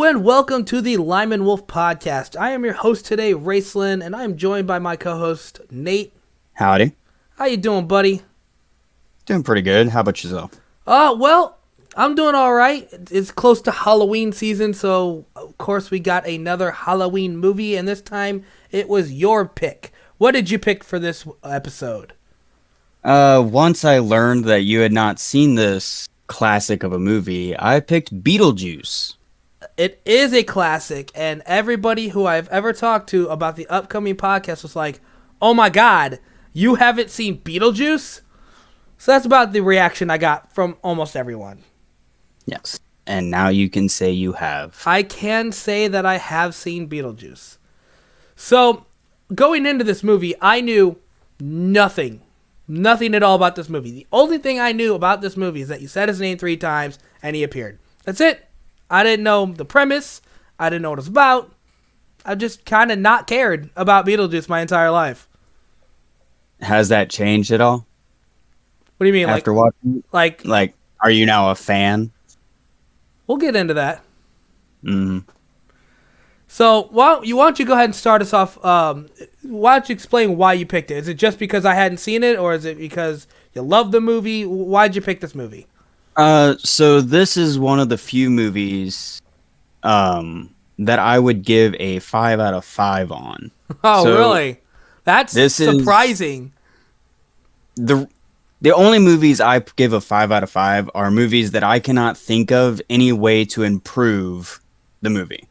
and welcome to the Lyman Wolf Podcast. I am your host today, Raceland, and I am joined by my co-host, Nate. Howdy. How you doing, buddy? Doing pretty good. How about yourself? Well, I'm doing all right. It's close to Halloween season, so of course we got another Halloween movie, and this time it was your pick. What did you pick for this episode? Once I learned that you had not seen this classic of a movie, I picked Beetlejuice. It is a classic, and everybody who I've ever talked to about the upcoming podcast was like, oh my god, you haven't seen Beetlejuice? So that's about the reaction I got from almost everyone. Yes. And now you can say you have. I can say that I have seen Beetlejuice. So, going into this movie, I knew nothing at all about this movie. The only thing I knew about this movie is that you said his name 3 times and he appeared. That's it. I didn't know the premise. I didn't know what it was about. I just kind of not cared about Beetlejuice my entire life. Has that changed at all? What do you mean? After watching? Like, are you now a fan? We'll get into that. Mm-hmm. So, why don't you go ahead and start us off? Why don't you explain why you picked it? Is it just because I hadn't seen it, or is it because you love the movie? Why'd you pick this movie? So this is one of the few movies that I would give a 5 out of 5 on. Oh, so really? That's surprising. The only movies I give a 5 out of 5 are movies that I cannot think of any way to improve the movie.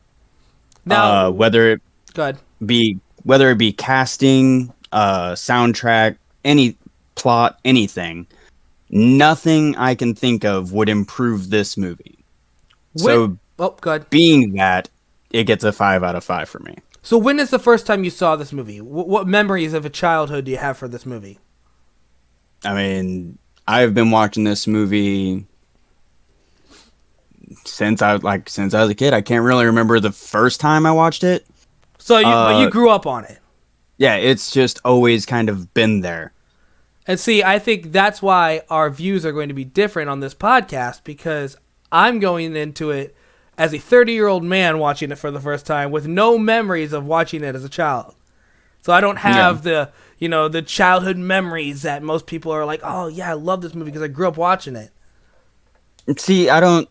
Now, whether it be casting, soundtrack, any plot, anything, nothing I can think of would improve this movie. Being that, it gets a 5 out of 5 for me. So when is the first time you saw this movie? What memories of a childhood do you have for this movie? I mean, I've been watching this movie since I was a kid. I can't really remember the first time I watched it. So you grew up on it. Yeah, it's just always kind of been there. And see, I think that's why our views are going to be different on this podcast, because I'm going into it as a 30-year-old man watching it for the first time with no memories of watching it as a child. So I don't have the childhood memories that most people are like, oh yeah, I love this movie because I grew up watching it. See, I'm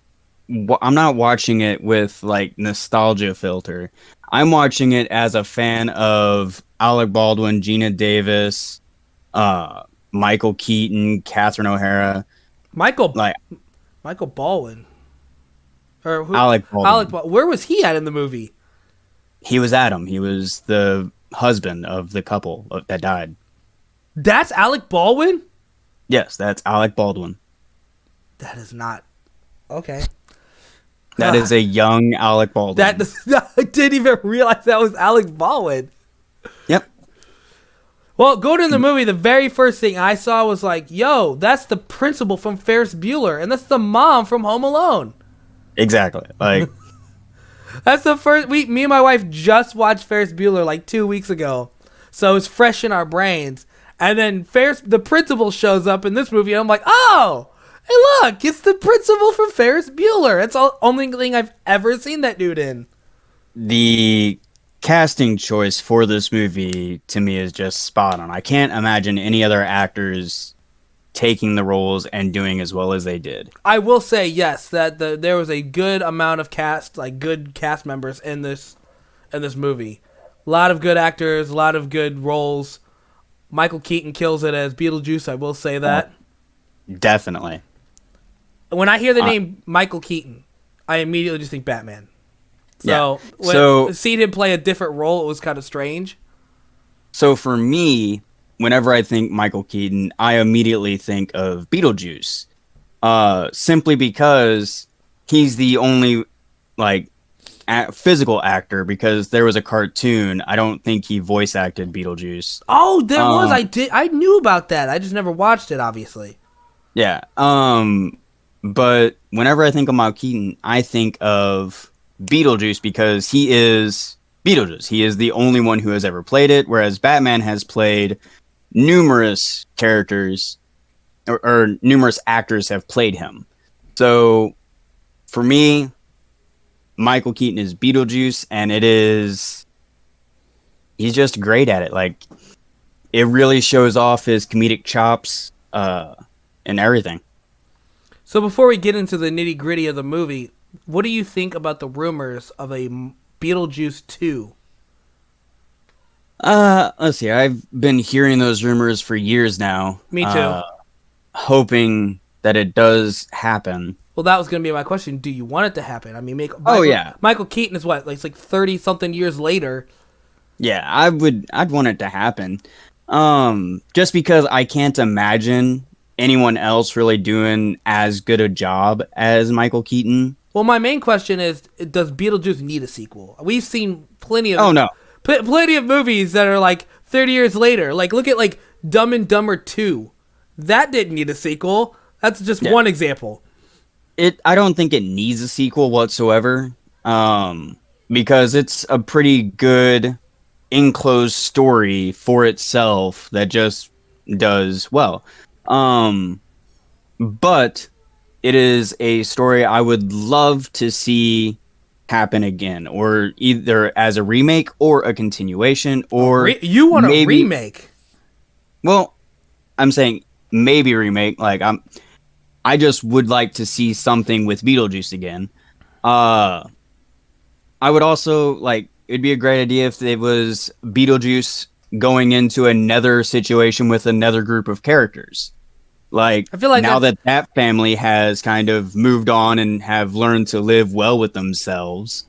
not watching it with like nostalgia filter. I'm watching it as a fan of Alec Baldwin, Gina Davis, Michael Keaton, Catherine O'Hara. Michael Baldwin. Or who? Alec Baldwin. Where was he at in the movie? He was Adam. He was the husband of the couple that died. That's Alec Baldwin? Yes, that's Alec Baldwin. That is not... Okay. That is a young Alec Baldwin. I didn't even realize that was Alec Baldwin. Yep. Well, going to the movie, the very first thing I saw was like, yo, that's the principal from Ferris Bueller, and that's the mom from Home Alone. Exactly. Like, that's the first... Me and my wife just watched Ferris Bueller like 2 weeks ago, so it's fresh in our brains. And then the principal shows up in this movie, and I'm like, oh, hey, look, it's the principal from Ferris Bueller. It's the only thing I've ever seen that dude in. The casting choice for this movie, to me, is just spot on. I can't imagine any other actors taking the roles and doing as well as they did. I will say, yes, that there was a good amount of good cast members in this movie. A lot of good actors, a lot of good roles. Michael Keaton kills it as Beetlejuice, I will say that. Definitely. When I hear the name Michael Keaton, I immediately just think Batman. So, seeing him play a different role, it was kind of strange. So for me, whenever I think Michael Keaton, I immediately think of Beetlejuice. Simply because he's the only physical actor, because there was a cartoon. I don't think he voice acted Beetlejuice. Oh, there was. I knew about that. I just never watched it, obviously. Yeah. But whenever I think of Michael Keaton, I think of Beetlejuice because he is Beetlejuice. He is the only one who has ever played it, whereas Batman has played numerous characters, or numerous actors have played him. So, for me, Michael Keaton is Beetlejuice, and he's just great at it. Like, it really shows off his comedic chops and everything. So before we get into the nitty gritty of the movie, what do you think about the rumors of a Beetlejuice 2? Let's see. I've been hearing those rumors for years now. Me too. Hoping that it does happen. Well, that was going to be my question. Do you want it to happen? I mean, Michael Keaton is what? Like, it's like 30 something years later. Yeah, I'd want it to happen. Just because I can't imagine anyone else really doing as good a job as Michael Keaton. Well, my main question is, does Beetlejuice need a sequel? We've seen plenty of plenty of movies that are like 30 years later. Like, look at like Dumb and Dumber 2. That didn't need a sequel. That's just one example. I don't think it needs a sequel whatsoever. Because it's a pretty good enclosed story for itself that just does well. But it is a story I would love to see happen again, or either as a remake or a continuation, or you want a remake? Well, I'm saying maybe remake. Like I just would like to see something with Beetlejuice again. I would also like. It'd be a great idea if it was Beetlejuice going into another situation with another group of characters. Like, I feel like now that family has kind of moved on and have learned to live well with themselves.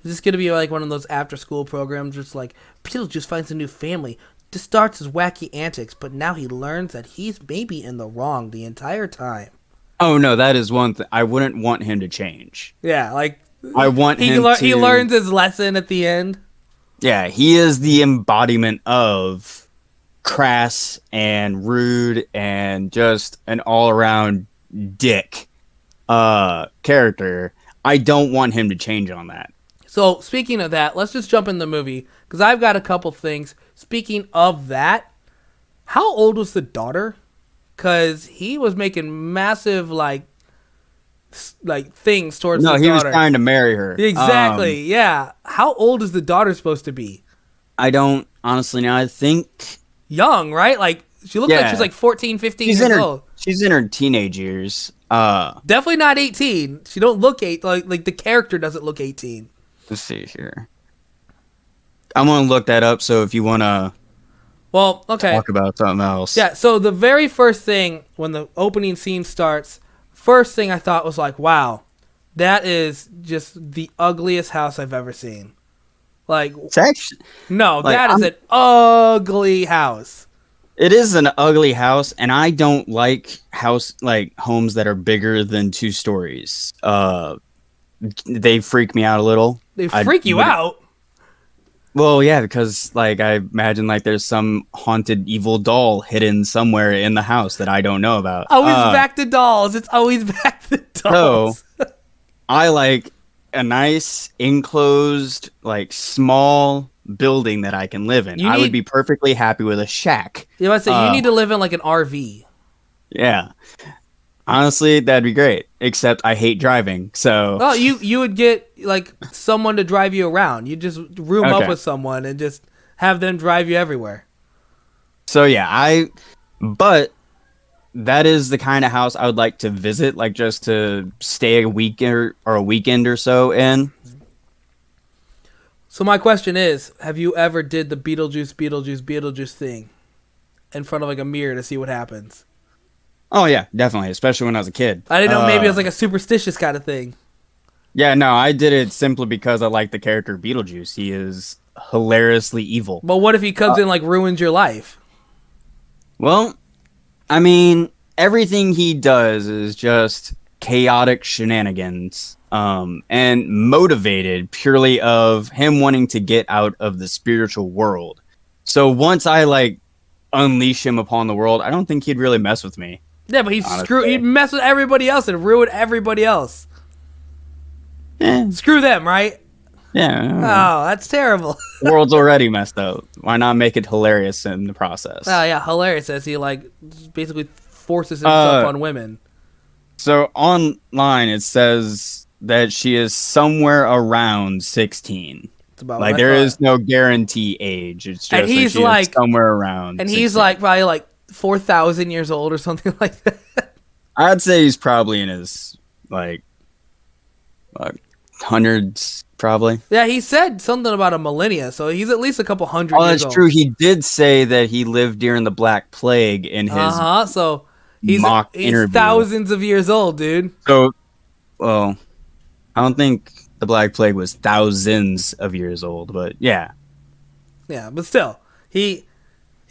Is this going to be like one of those after-school programs where it's like, Beetlejuice finds a new family, just starts his wacky antics, but now he learns that he's maybe in the wrong the entire time? Oh, no, that is one thing. I wouldn't want him to change. Yeah, like... I want him to... He learns his lesson at the end. Yeah, he is the embodiment of crass and rude and just an all-around dick character. I don't want him to change on that. So, speaking of that, let's just jump in the movie, because I've got a couple things. Speaking of that, how old was the daughter? Because he was making massive, like things towards the daughter. No, he was trying to marry her. Exactly, yeah. How old is the daughter supposed to be? I don't honestly know. I think... Young, right? Like, she looks like she's like 14, 15 years old. She's in her teenage years. Definitely not 18. She don't look like the character doesn't look 18. Let's see here. I'm going to look that up, so if you want to talk about something else. Yeah, so the very first thing, when the opening scene starts, first thing I thought was like, wow, that is just the ugliest house I've ever seen. Like, it's actually, that is an ugly house. It is an ugly house, and I don't like homes that are bigger than 2 stories. They freak me out a little. They freak you out? Well, yeah, because I imagine there's some haunted evil doll hidden somewhere in the house that I don't know about. Always back to dolls. It's always back to dolls. So, I like a nice enclosed small building that I can live in. I would be perfectly happy with a shack. You might say you need to live in like an RV. Yeah. Honestly, that'd be great. Except I hate driving, so... Oh, you would get someone to drive you around. You just room up with someone and just have them drive you everywhere. So yeah, but that is the kind of house I would like to visit, just to stay a week or a weekend or so in. So my question is, have you ever did the Beetlejuice thing in front of a mirror to see what happens? Oh yeah, definitely, especially when I was a kid. I didn't know, maybe it was a superstitious kind of thing. Yeah, no, I did it simply because I like the character Beetlejuice. He is hilariously evil. But what if he comes in ruins your life? Well, I mean, everything he does is just chaotic shenanigans, and motivated purely of him wanting to get out of the spiritual world. So once I unleash him upon the world, I don't think he'd really mess with me. Yeah, but he'd mess with everybody else and ruin everybody else. Screw them, right? Yeah. Oh, that's terrible. The world's already messed up. Why not make it hilarious in the process? Oh yeah, hilarious as he basically forces himself on women. So online it says that she is somewhere around 16. It's about Like what I there thought. is no guarantee age. It's just And that he's she is like, somewhere around and he's 16. like probably like 4,000 years old or something like that. I'd say he's probably in his like hundreds, probably. Yeah, he said something about a millennia, so he's at least a couple hundred Oh, years that's old. true. He did say that he lived during the Black Plague in his So mock he's interview. thousands of years old, dude. So, well, I don't think the Black Plague was thousands of years old, but yeah. Yeah, but still, he's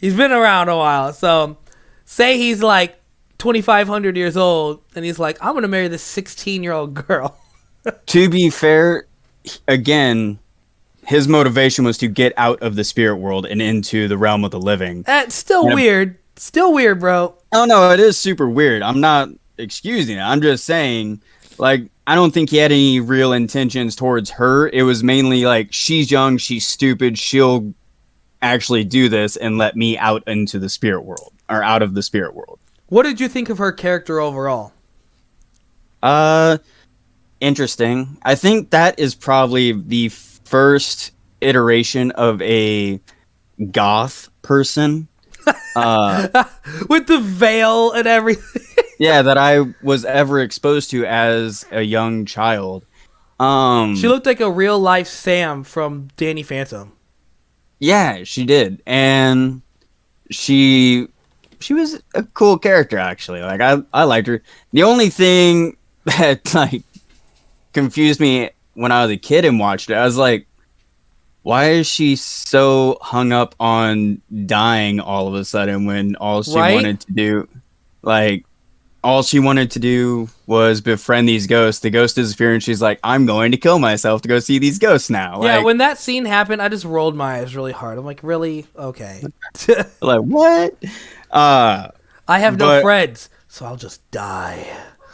been around a while. So say he's like 2,500 years old, and he's like, I'm gonna marry this 16-year-old girl. To be fair, again, his motivation was to get out of the spirit world and into the realm of the living. That's still Yeah. weird. Still weird, bro. Oh no, it is super weird. I'm not excusing it. I'm just saying, like, I don't think he had any real intentions towards her. It was mainly like, she's young, she's stupid, she'll actually do this and let me out into the spirit world, or out of the spirit world. What did you think of her character overall? Interesting. I think that is probably the first iteration of a goth person. With the veil and everything. Yeah, that I was ever exposed to as a young child. She looked like a real life Sam from Danny Phantom. Yeah, she did. And she was a cool character actually. Like I liked her. The only thing that like confused me when I was a kid and watched it, I was like, why is she so hung up on dying all of a sudden when all she Right? wanted to do, like, all she wanted to do was befriend these ghosts. The ghosts disappear and she's like, I'm going to kill myself to go see these ghosts now. Yeah, Like, when that scene happened, I just rolled my eyes really hard. I'm like, really? Okay. like what? I have no But- friends, so I'll just die.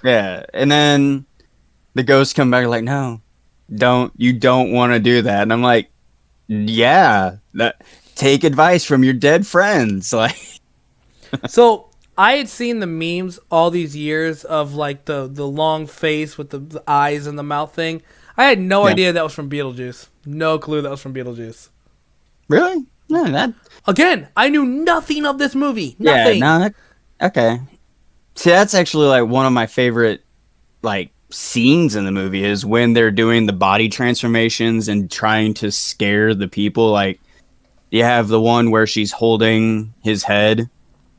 Yeah. And then the ghosts come back like, no, you don't want to do that. And I'm like, yeah, take advice from your dead friends. Like, So I had seen the memes all these years of like the long face with the eyes and the mouth thing. I had no Yeah. idea that was from Beetlejuice. No clue that was from Beetlejuice. really? No, that. Again, I knew nothing of this movie. Yeah, Nothing. no, okay. See, that's actually like one of my favorite like scenes in the movie is when they're doing the body transformations and trying to scare the people. Like, you have the one where she's holding his head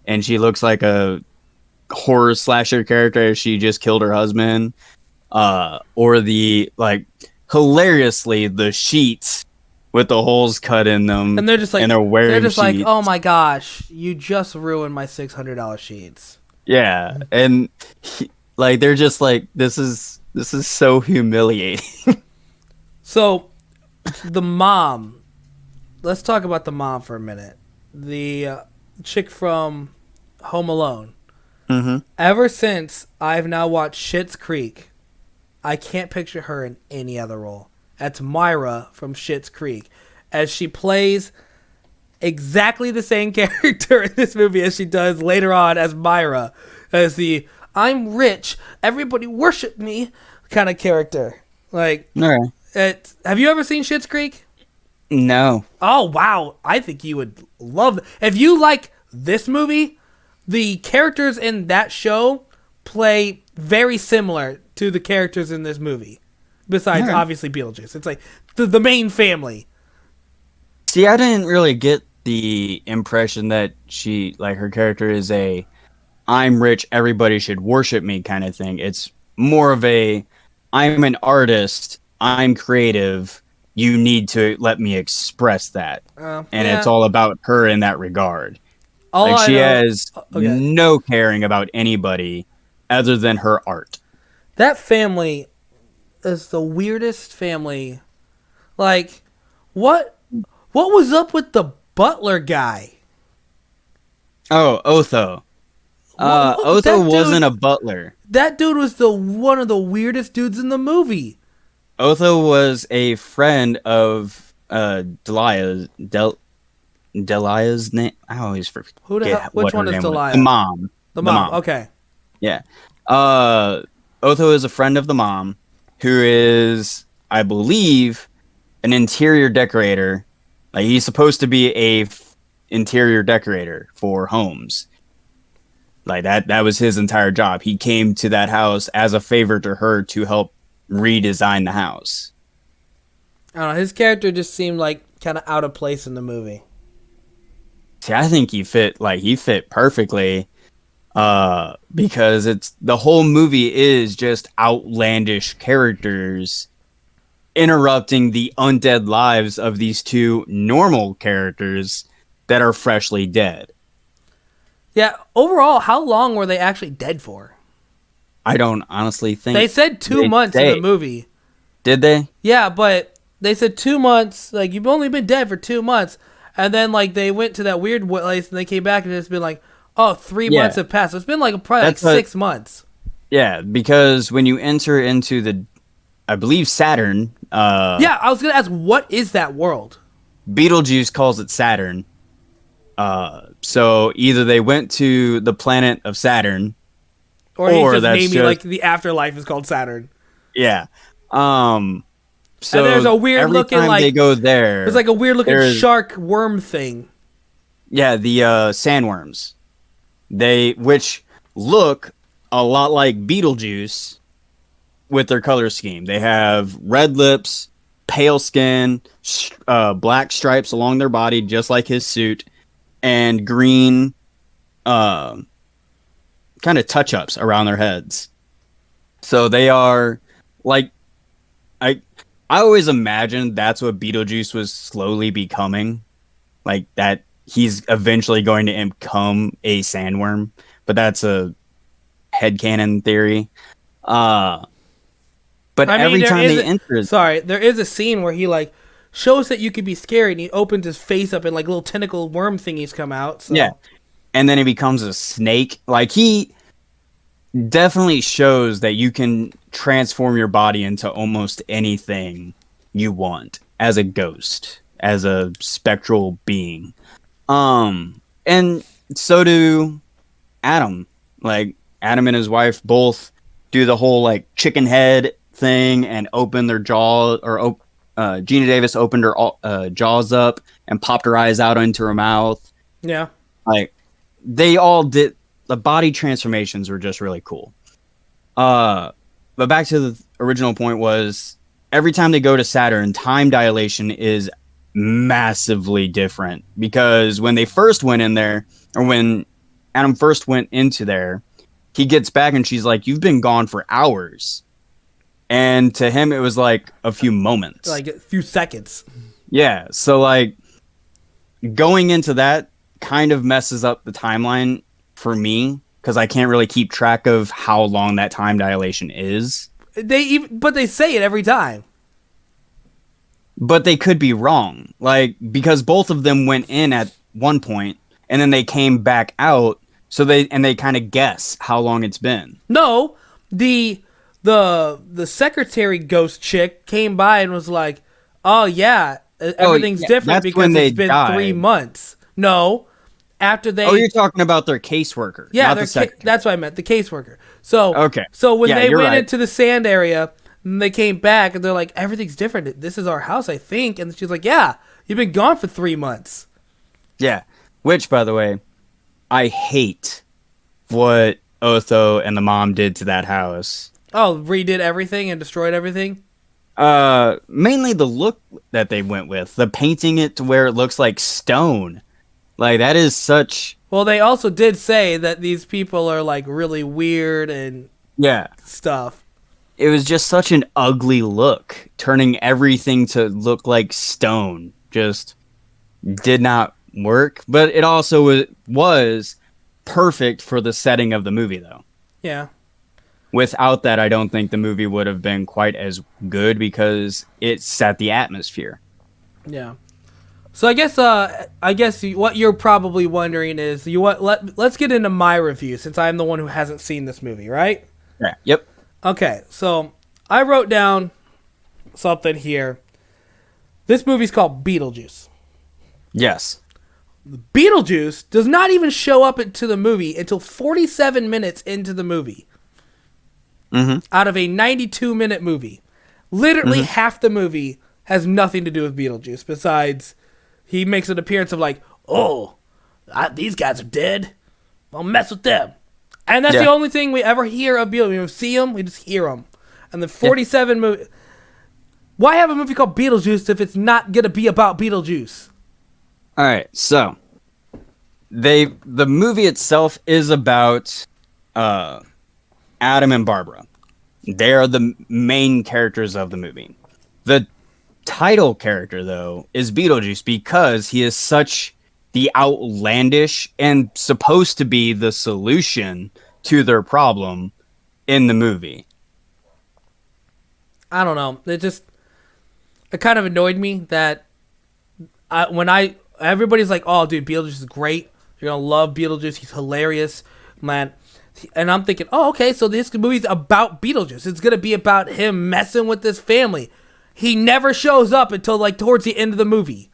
and she looks like a horror slasher character. She just killed her husband. Or the like hilariously the sheets with the holes cut in them, And they're just like, and they're wearing just like, sheets. oh my gosh, you just ruined my $600 sheets. Yeah, and like they're just like, this is so humiliating. So, the mom. Let's talk about the mom for a minute. The chick from Home Alone. Mm-hmm. Ever since I've now watched Schitt's Creek, I can't picture her in any other role. That's Myra from Schitt's Creek, as she plays exactly the same character in this movie as she does later on as Myra, as the I'm rich, everybody worship me kind of character. Like, All right. have you ever seen Schitt's Creek? No. Oh wow, I think you would love it. If you like this movie, the characters in that show play very similar to the characters in this movie. Besides, Alright. obviously, Beetlejuice. It's like the main family. See, I didn't really get the impression that she, like, her character is a I'm rich, everybody should worship me kind of thing. It's more of a I'm an artist, I'm creative, you need to let me express that. And Yeah. it's all about her in that regard. All Like, I she know- has okay. no caring about anybody other than her art. That family is the weirdest family. Like, what was up with the butler guy? Oh, Otho. What- Otho that dude- wasn't a butler. That dude was the one of the weirdest dudes in the movie. Otho was a friend of Delia's name. I always forget. Who the hell? Which what her one is name was. Delia? The mom. The mom. Okay. Yeah. Otho is a friend of the mom, who is, I believe, an interior decorator. Like, he's supposed to be interior decorator for homes. Like, that was his entire job. He came to that house as a favor to her to help redesign the house. I don't know. His character just seemed like kind of out of place in the movie. See, I think he fit perfectly. Because the whole movie is just outlandish characters interrupting the undead lives of these two normal characters that are freshly dead. Yeah, overall, how long were they actually dead for? I don't honestly think they said 2 months in the movie. Did they? Yeah, but they said 2 months. Like, you've only been dead for 2 months, and then like they went to that weird place and they came back and it's been like, oh, 3 months have passed. So it's been like probably 6 months. Yeah, because when you enter into I believe Saturn. Yeah, I was gonna ask, what is that world? Beetlejuice calls it Saturn. So either they went to the planet of Saturn, or he's just naming like the afterlife is called Saturn. Yeah. So and there's a weird looking like they go there. There's like a weird looking shark worm thing. Yeah, the sandworms. Which look a lot like Beetlejuice with their color scheme. They have red lips, pale skin, black stripes along their body, just like his suit, and green kind of touch-ups around their heads. So they are like, I always imagined that's what Beetlejuice was slowly becoming. Like, that he's eventually going to become a sandworm, but that's a headcanon theory. But every time they enter... Sorry, there is a scene where he, like, shows that you could be scared, and he opens his face up, and, like, little tentacle worm thingies come out. So. Yeah, and then he becomes a snake. Like, he definitely shows that you can transform your body into almost anything you want as a ghost, as a spectral being. And so do Adam. Like, Adam and his wife both do the whole, like, chicken head thing and open their jaw, or Gina Davis opened her jaws up and popped her eyes out into her mouth. Yeah. Like, they all did. The body transformations were just really cool. But back to the original point was, every time they go to Saturn, time dilation is massively different, because when they first went in there, or when Adam first went into there, he gets back and she's like, "You've been gone for hours." And to him, it was like a few moments. Like a few seconds. Yeah. So, like, going into that kind of messes up the timeline for me, because I can't really keep track of how long that time dilation is. But they say it every time. But they could be wrong. Like, because both of them went in at one point, and then they came back out, so they kind of guess how long it's been. No, the secretary ghost chick came by and was like, "Oh yeah, everything's different because it's been 3 months." No, after they. Oh, you're talking about their caseworker. Yeah, not the secretary. That's what I meant. The caseworker. So okay. So when they went into the sand area, and they came back and they're like, "Everything's different. This is our house, I think." And she's like, "Yeah, you've been gone for 3 months." Yeah, which, by the way, I hate what Otho and the mom did to that house. Oh, redid everything and destroyed everything? Mainly the look that they went with. The painting it to where it looks like stone. Like, that is such... Well, they also did say that these people are, like, really weird and stuff. It was just such an ugly look. Turning everything to look like stone just did not work. But it also was perfect for the setting of the movie, though. Yeah. Without that, I don't think the movie would have been quite as good, because it set the atmosphere. Yeah. So I guess what you're probably wondering is, let's get into my review, since I'm the one who hasn't seen this movie, right? Yeah. Yep. Okay, so I wrote down something here. This movie's called Beetlejuice. Yes. Beetlejuice does not even show up into the movie until 47 minutes into the movie. Mm-hmm. Out of a 92-minute movie. Literally half the movie has nothing to do with Beetlejuice besides he makes an appearance of like, oh, these guys are dead. I'll mess with them. And that's the only thing we ever hear of Beetlejuice. We see him, we just hear him. And the 47 movie. Why have a movie called Beetlejuice if it's not going to be about Beetlejuice? All right, so the movie itself is about Adam and Barbara. They are the main characters of the movie. The title character, though, is Beetlejuice because he is such the outlandish and supposed to be the solution to their problem in the movie. I don't know. It kind of annoyed me that everybody's like, oh, dude, Beetlejuice is great. You're going to love Beetlejuice. He's hilarious, man. And I'm thinking, oh, okay, so this movie's about Beetlejuice. It's going to be about him messing with this family. He never shows up until, like, towards the end of the movie.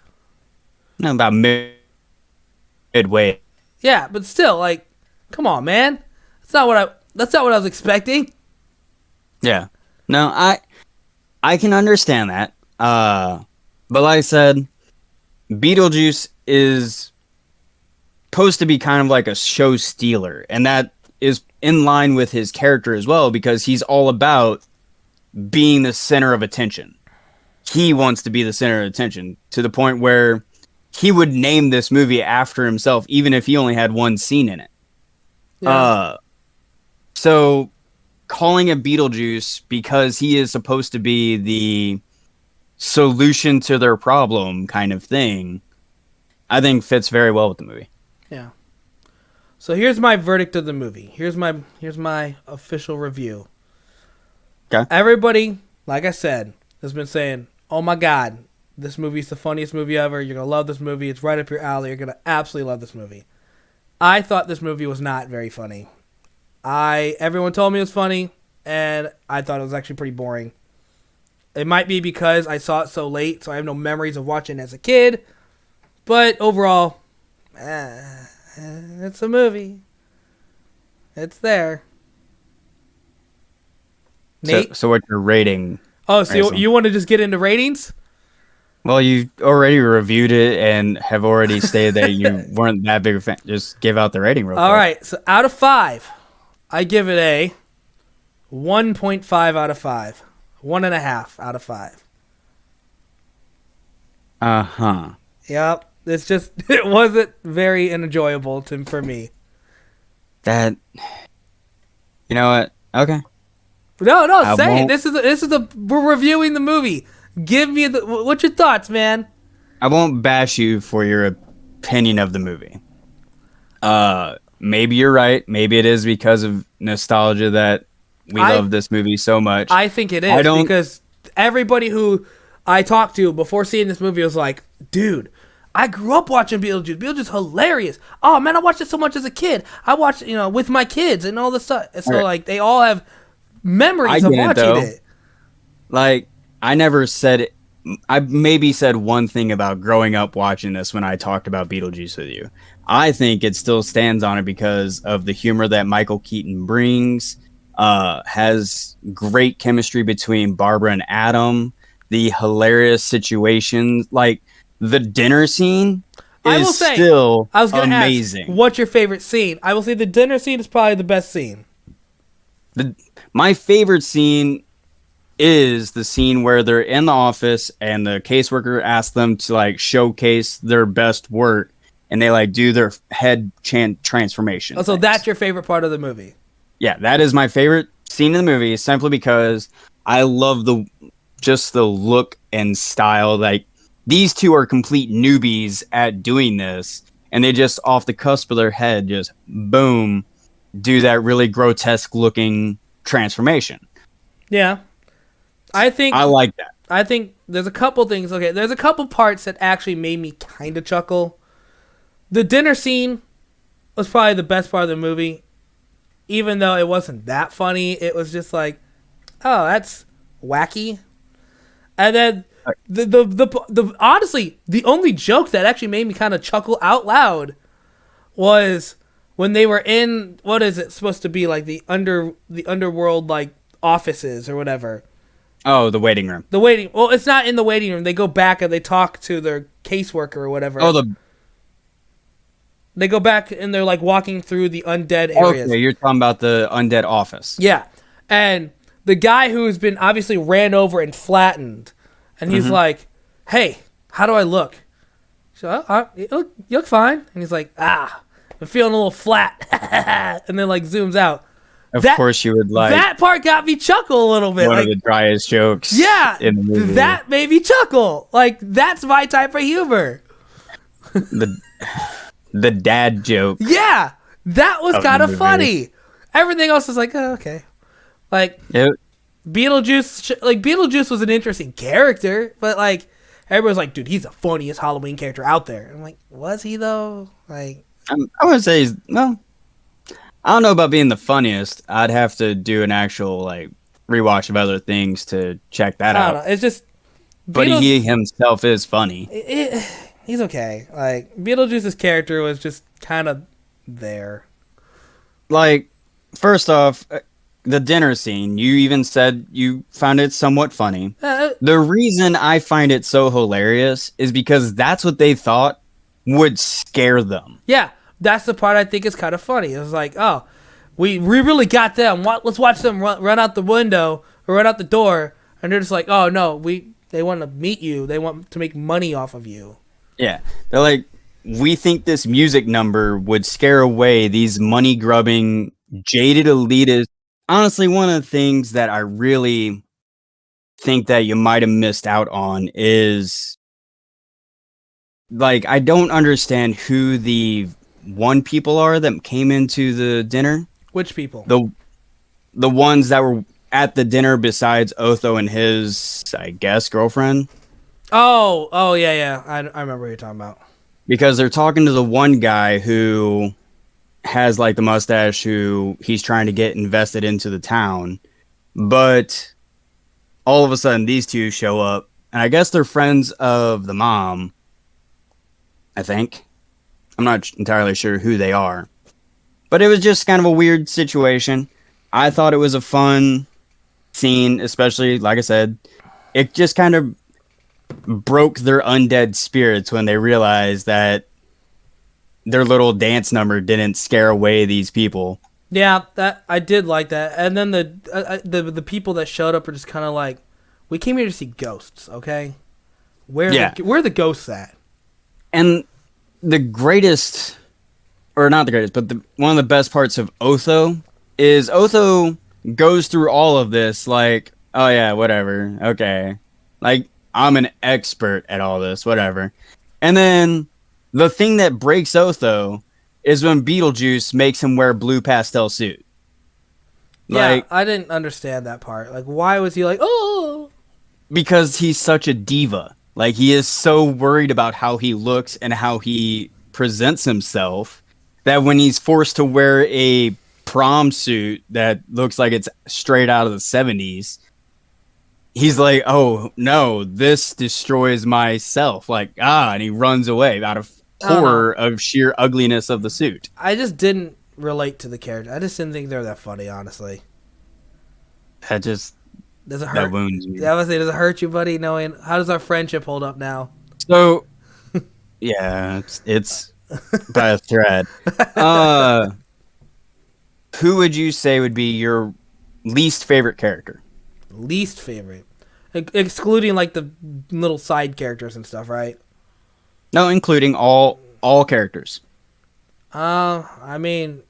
No, about midway. Yeah, but still, like, come on, man. That's not what I was expecting. Yeah. No, I can understand that. But like I said, Beetlejuice is supposed to be kind of like a show stealer, and that is in line with his character as well, because he's all about being the center of attention. He wants to be the center of attention to the point where he would name this movie after himself, even if he only had one scene in it. Yeah. So calling it Beetlejuice because he is supposed to be the solution to their problem kind of thing, I think fits very well with the movie. Yeah. So here's my verdict of the movie. Here's my official review. Okay. Everybody, like I said, has been saying, oh my God, this movie's the funniest movie ever. You're going to love this movie. It's right up your alley. You're going to absolutely love this movie. I thought this movie was not very funny. Everyone told me it was funny, and I thought it was actually pretty boring. It might be because I saw it so late, so I have no memories of watching it as a kid. But overall, it's a movie. It's there. Nate? So what's your rating? Oh, so you want to just get into ratings? Well, you already reviewed it and have already stated that you weren't that big a fan. Just give out the rating real quick. All right, so out of 5, I give it a 1.5 out of 5. 1.5 out of 5. Uh-huh. Yep. It wasn't very enjoyable for me. You know what? Okay. No, say it. We're reviewing the movie. Give me what's your thoughts, man? I won't bash you for your opinion of the movie. Maybe you're right. Maybe it is because of nostalgia that we love this movie so much. I think it is because everybody who I talked to before seeing this movie was like, dude, I grew up watching Beetlejuice. Beetlejuice is hilarious. Oh, man, I watched it so much as a kid. I watched it, with my kids and all this stuff. So, like, they all have memories of watching it. Like, I never said it. I maybe said one thing about growing up watching this when I talked about Beetlejuice with you. I think it still stands on it because of the humor that Michael Keaton brings. Has great chemistry between Barbara and Adam. The hilarious situations, like the dinner scene, is still amazing. Ask, what's your favorite scene? I will say the dinner scene is probably the best scene. My favorite scene is the scene where they're in the office and the caseworker asks them to like showcase their best work, and they like do their head transformation. Oh, so that's your favorite part of the movie? Yeah, that is my favorite scene in the movie, simply because I love the look and style. Like, these two are complete newbies at doing this, and they just off the cusp of their head, just boom, do that really grotesque looking transformation. Yeah. I like that. I think there's a couple things. Okay, there's a couple parts that actually made me kind of chuckle. The dinner scene was probably the best part of the movie. Even though it wasn't that funny, it was just like, oh, that's wacky. And then the honestly, the only joke that actually made me kind of chuckle out loud was when they were in, what is it supposed to be, like the underworld, like offices or whatever. Oh, the waiting room. The waiting. Well, it's not in the waiting room. They go back and they talk to their caseworker or whatever. Oh, the. They go back and they're like walking through the undead areas. Okay, you're talking about the undead office. Yeah, and the guy who's been obviously ran over and flattened, and he's like, "Hey, how do I look?" So, you look fine. And he's like, I'm feeling a little flat. And then like zooms out. Of course you would like. That part got me chuckle a little bit. One like, of the driest jokes. Yeah, in the movie. that made me chuckle. Like, that's my type of humor. The dad joke. Yeah, that was kind of funny. Everything else is like, oh, okay. Like, Beetlejuice was an interesting character, but like, everyone's like, dude, he's the funniest Halloween character out there. I'm like, was he though? Like, I would say I don't know about being the funniest. I'd have to do an actual like rewatch of other things to check that out. I don't know. It's just, but he himself is funny. He's okay. Like, Beetlejuice's character was just kind of there. Like, first off, the dinner scene, you even said you found it somewhat funny. The reason I find it so hilarious is because that's what they thought would scare them. Yeah, that's the part I think is kind of funny. It was like, oh, we really got them. Let's watch them run out the window or run out the door. And they're just like, oh, no, they want to meet you. They want to make money off of you. Yeah, they're like, we think this music number would scare away these money-grubbing, jaded elitists. Honestly, one of the things that I really think that you might have missed out on is, like, I don't understand who the one people are that came into the dinner. Which people? The ones that were at the dinner besides Otho and his, I guess, girlfriend. Oh, yeah. I remember what you're talking about. Because they're talking to the one guy who has like the mustache who he's trying to get invested into the town. But all of a sudden these two show up, and I guess they're friends of the mom. I think. I'm not entirely sure who they are. But it was just kind of a weird situation. I thought it was a fun scene, especially, like I said, it just kind of broke their undead spirits when they realized that their little dance number didn't scare away these people. Yeah, that I did like that. And then the people that showed up were just kind of like, we came here to see ghosts, okay? Where are the ghosts at? And the greatest, or not the greatest, but one of the best parts of Otho is Otho goes through all of this like, oh yeah, whatever, okay. Like, I'm an expert at all this, whatever. And then the thing that breaks Otho is when Beetlejuice makes him wear a blue pastel suit. Yeah, I didn't understand that part. Like, why was he like, oh? Because he's such a diva. Like, he is so worried about how he looks and how he presents himself that when he's forced to wear a prom suit that looks like it's straight out of the 70s, he's like, oh, no, this destroys myself. Like, and he runs away out of horror of sheer ugliness of the suit. I just didn't relate to the character. I just didn't think they were that funny, honestly. That just... Does it hurt? That wounds me. Yeah, I was saying, does it hurt you, buddy, knowing... How does our friendship hold up now? So, yeah, it's by a thread. Who would you say would be your least favorite character? Least favorite? Excluding, like, the little side characters and stuff, right? No, including all characters. I mean...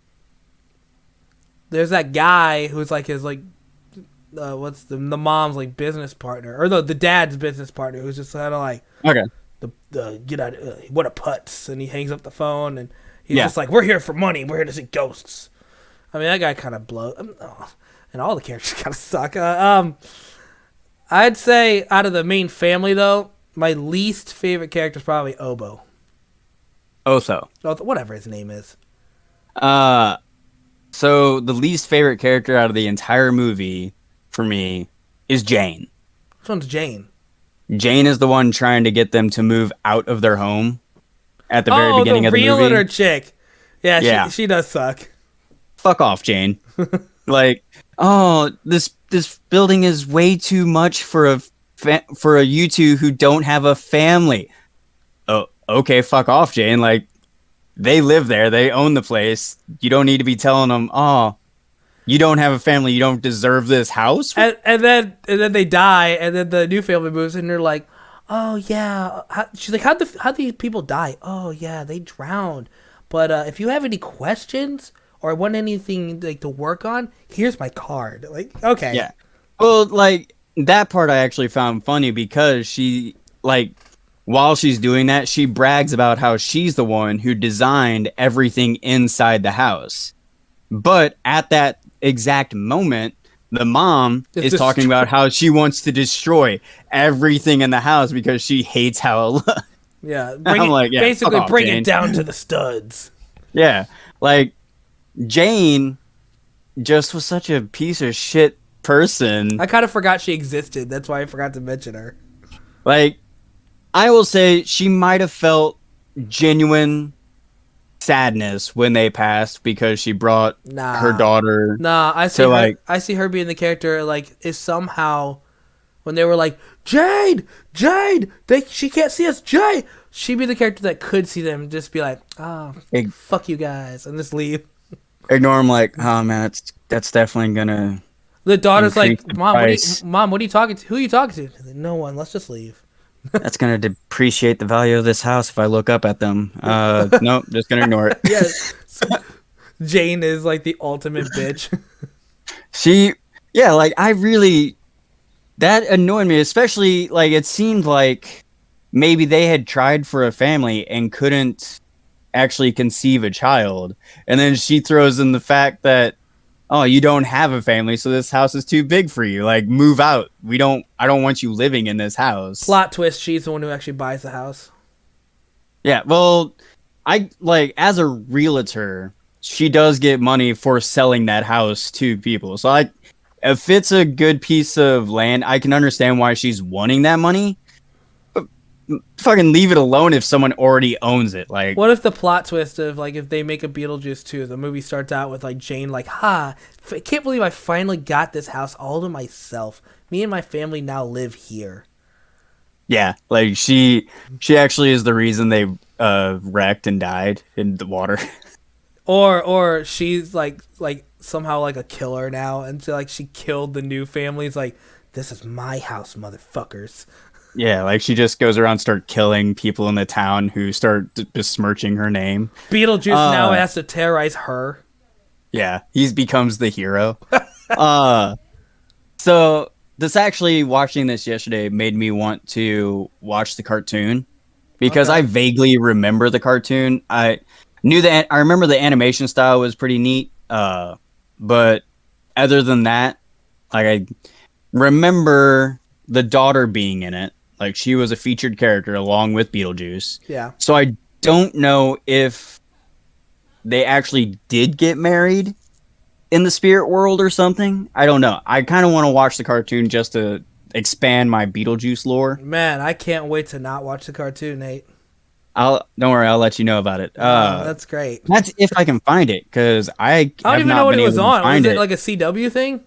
There's that guy who's, like, his, like... what's the mom's like business partner or the dad's business partner who's just kind of like, okay, the get out, what a putz, and he hangs up the phone and he's just like, we're here for money, we're here to see ghosts. I mean, that guy kind of blows, and all the characters kind of suck. I'd say out of the main family though, my least favorite character is probably Otho, whatever his name is. So the least favorite character out of the entire movie for me is Jane. Which one's Jane? Jane is the one trying to get them to move out of their home at the very beginning of the movie. Oh, the realtor chick. Yeah, she does suck. Fuck off, Jane. Like, oh, this building is way too much for for you two who don't have a family. Oh, okay, fuck off, Jane. Like, they live there, they own the place. You don't need to be telling them, oh, you don't have a family, you don't deserve this house. And then they die, and then the new family moves, and they're like, oh yeah. She's like, how these people die? Oh yeah, they drowned. But if you have any questions or want anything like to work on, here's my card. Like, okay. Yeah. Well, like that part I actually found funny because she like while she's doing that, she brags about how she's the one who designed everything inside the house. But at that exact moment, the mom is talking about how she wants to destroy everything in the house because she hates how it looks. Yeah, Basically bring it down to the studs. Yeah, like Jane just was such a piece of shit person. I kind of forgot she existed. That's why I forgot to mention her. Like, I will say she might have felt genuine sadness when they passed because she brought her daughter. Nah, I see her being the character like is somehow when they were like Jade, she can't see us, Jade. She'd be the character that could see them and just be like, oh, fuck you guys, and just leave. Ignore them like, oh man, that's definitely gonna. The daughter's like, Mom, what are you talking to? Who are you talking to? Like, no one. Let's just leave. That's gonna depreciate the value of this house if I look up at them. Nope, just gonna ignore it. Yes. Jane is like the ultimate bitch. That annoyed me, especially like it seemed like maybe they had tried for a family and couldn't actually conceive a child. And then she throws in the fact that, oh, you don't have a family, so this house is too big for you. Like, move out. I don't want you living in this house. Plot twist, she's the one who actually buys the house. Yeah, well, as a realtor, she does get money for selling that house to people. So if it's a good piece of land, I can understand why she's wanting that money. But fucking leave it alone if someone already owns it. Like, what if the plot twist of like if they make a Beetlejuice 2, the movie starts out with like Jane like, I can't believe I finally got this house all to myself. Me and my family now live here. Yeah, like she actually is the reason they wrecked and died in the water. Or she's like somehow like a killer now, and so, like she killed the new family. It's like, this is my house, motherfuckers. Yeah, like she just goes around start killing people in the town who start besmirching her name. Beetlejuice now has to terrorize her. Yeah, he becomes the hero. So this actually, watching this yesterday made me want to watch the cartoon because I vaguely remember the cartoon. I remember the animation style was pretty neat. But other than that, like I remember the daughter being in it. Like she was a featured character along with Beetlejuice. Yeah. So I don't know if they actually did get married in the spirit world or something. I don't know. I kind of want to watch the cartoon just to expand my Beetlejuice lore. Man, I can't wait to not watch the cartoon, Nate. Don't worry, I'll let you know about it. That's great. That's if I can find it, because I don't even know what it was on. Was it like a CW thing?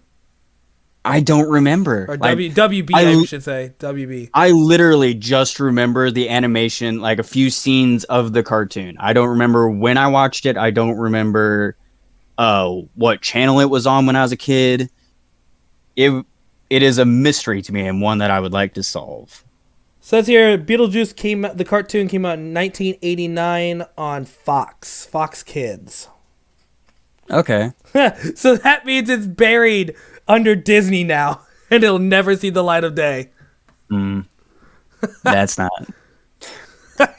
I don't remember. Or WB, I should say. WB. I literally just remember the animation, like a few scenes of the cartoon. I don't remember when I watched it. I don't remember what channel it was on when I was a kid. It is a mystery to me and one that I would like to solve. Says here, Beetlejuice the cartoon came out in 1989 on Fox Kids. Okay. So that means it's buried under Disney now, and it'll never see the light of day. That's not.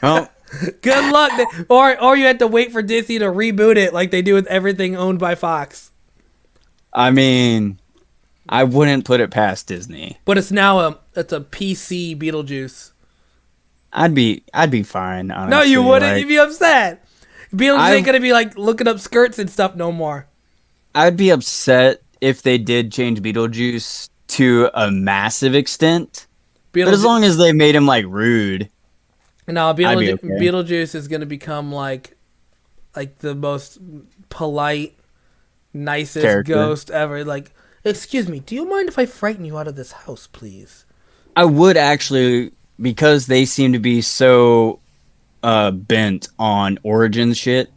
Well, good luck. Or you have to wait for Disney to reboot it like they do with everything owned by Fox. I mean, I wouldn't put it past Disney. But it's now it's a PC Beetlejuice. I'd be fine, honestly. No, you wouldn't. You'd be upset. Beetlejuice ain't gonna be like looking up skirts and stuff no more. I'd be upset if they did change Beetlejuice to a massive extent. But as long as they made him like rude. No, Beetlejuice is gonna become like the most polite, nicest character. ghost ever. Like, excuse me, do you mind if I frighten you out of this house, please? I would actually, because they seem to be so bent on origin shit.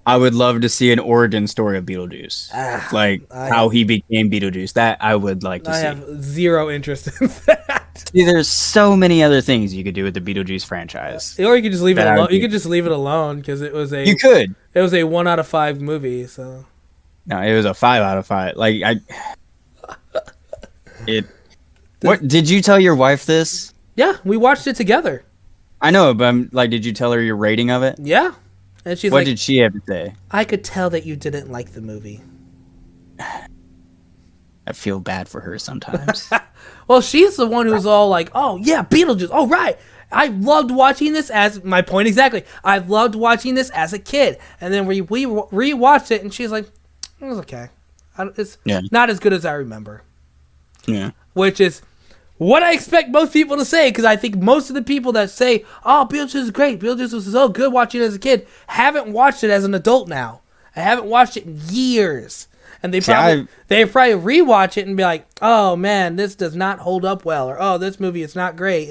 I would love to see an origin story of Beetlejuice, like how he became Beetlejuice. That I would like to see. I have zero interest in that. See, there's so many other things you could do with the Beetlejuice franchise. Or you could just leave it alone. You could just leave it alone because it was a. You could. It was a 1 out of 5 movie. So. No, it was a 5 out of 5. Like What did you tell your wife this? Yeah, we watched it together. I know, but I'm like, did you tell her your rating of it? Yeah, and she's what like, did she have to say? I could tell that you didn't like the movie. I feel bad for her sometimes. Well, she's the one who's all like, "Oh yeah, Beetlejuice. Oh right, I loved watching this as my point exactly. I loved watching this as a kid." And then we rewatched it, and she's like, "It was okay. It's not as good as I remember." Yeah, which is what I expect most people to say, because I think most of the people that say, "Oh, Beetlejuice is great. Beetlejuice was so good watching it as a kid," haven't watched it as an adult now. I haven't watched it in years. And they probably rewatch it and be like, "Oh man, this does not hold up well," or "Oh, this movie is not great."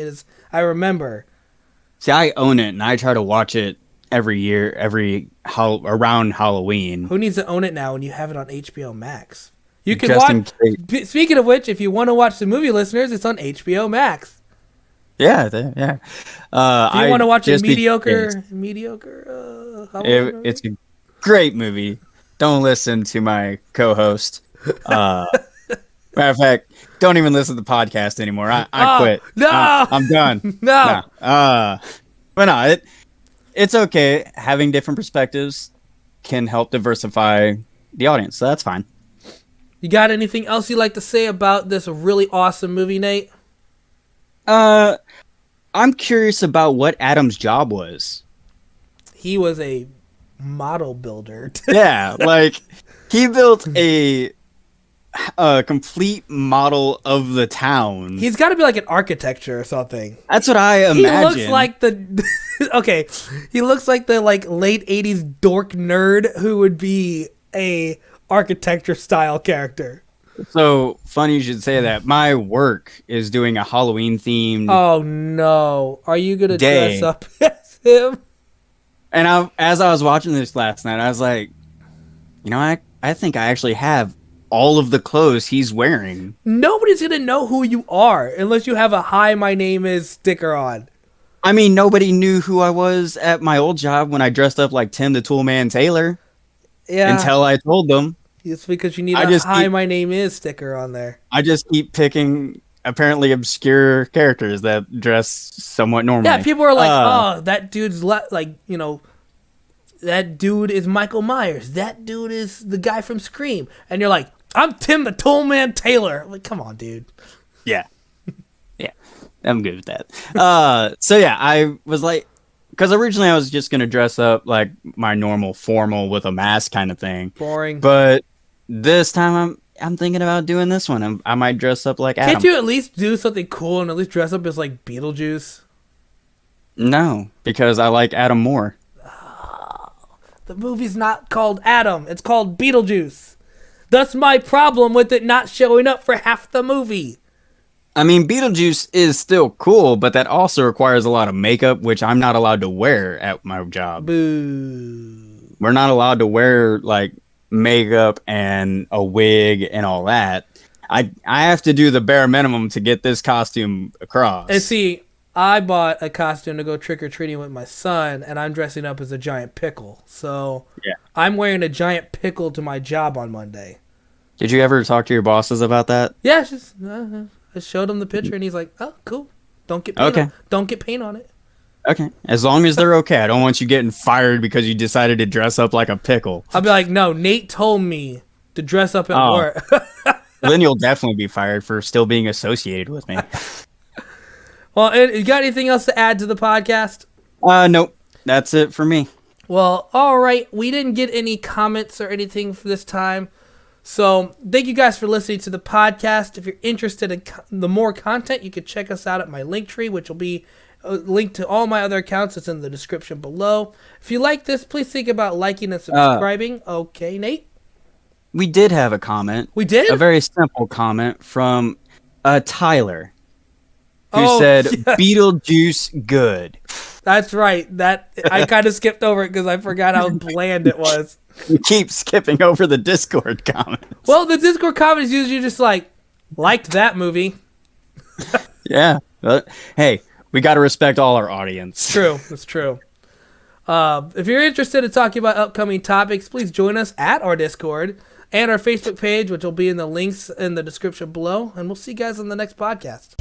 I remember. See, I own it and I try to watch it every year, around Halloween. Who needs to own it now when you have it on HBO Max? You can watch. Speaking of which, if you want to watch the movie, listeners, it's on HBO Max. Yeah. Do you want to watch a mediocre? It's a great movie. Don't listen to my co-host. Matter of fact, don't even listen to the podcast anymore. I quit. No, I'm done. No. But no, it's okay. Having different perspectives can help diversify the audience, so that's fine. You got anything else you'd like to say about this really awesome movie, Nate? I'm curious about what Adam's job was. He was a model builder. Yeah, like he built a complete model of the town. He's got to be like an architecture or something. That's what I imagine. He looks like the okay. He looks like the late 80s dork nerd who would be a architecture style character. So funny you should say that. My work is doing a Halloween themed. Oh no! Are you gonna dress up as him? And as I was watching this last night, I was like, I think I actually have all of the clothes he's wearing. Nobody's gonna know who you are unless you have a "Hi, my name is" sticker on. I mean, nobody knew who I was at my old job when I dressed up like Tim the Toolman Taylor. Yeah. Until I told them. It's because you need a "Hi, my name is" sticker on there. I just keep picking apparently obscure characters that dress somewhat normally. Yeah, people are like, "Oh, that dude's that dude is Michael Myers. That dude is the guy from Scream." And you're like, "I'm Tim the Toolman Taylor." I'm like, come on, dude. Yeah. Yeah. I'm good with that. So yeah, I was like, because originally I was just going to dress up like my normal formal with a mask kind of thing. Boring. But this time I'm thinking about doing this one. I might dress up like Adam. Can't you at least do something cool and at least dress up as like Beetlejuice? No, because I like Adam more. The movie's not called Adam. It's called Beetlejuice. That's my problem with it not showing up for half the movie. I mean, Beetlejuice is still cool, but that also requires a lot of makeup, which I'm not allowed to wear at my job. Boo. We're not allowed to wear, like, makeup and a wig and all that. I have to do the bare minimum to get this costume across. And see, I bought a costume to go trick-or-treating with my son, and I'm dressing up as a giant pickle. So yeah. I'm wearing a giant pickle to my job on Monday. Did you ever talk to your bosses about that? Yeah, I showed him the picture, and he's like, "Oh, cool. Don't get paint don't get paint on it." Okay. As long as they're okay. I don't want you getting fired because you decided to dress up like a pickle. I'll be like, "No, Nate told me to dress up at work." Then you'll definitely be fired for still being associated with me. Well, you got anything else to add to the podcast? Nope. That's it for me. Well, all right. We didn't get any comments or anything for this time. So thank you guys for listening to the podcast. If you're interested in the more content, you can check us out at my Linktree, which will be linked to all my other accounts. It's in the description below. If you like this, please think about liking and subscribing. Okay, Nate? we did have a comment. We did? A very simple comment from Tyler, who said, yes. Beetlejuice good. That's right. That I kind of skipped over it because I forgot how bland it was. You keep skipping over the Discord comments. Well, the Discord comments usually just liked that movie. Yeah. Hey, we got to respect all our audience. True. It's true. If you're interested in talking about upcoming topics, please join us at our Discord and our Facebook page, which will be in the links in the description below. And we'll see you guys on the next podcast.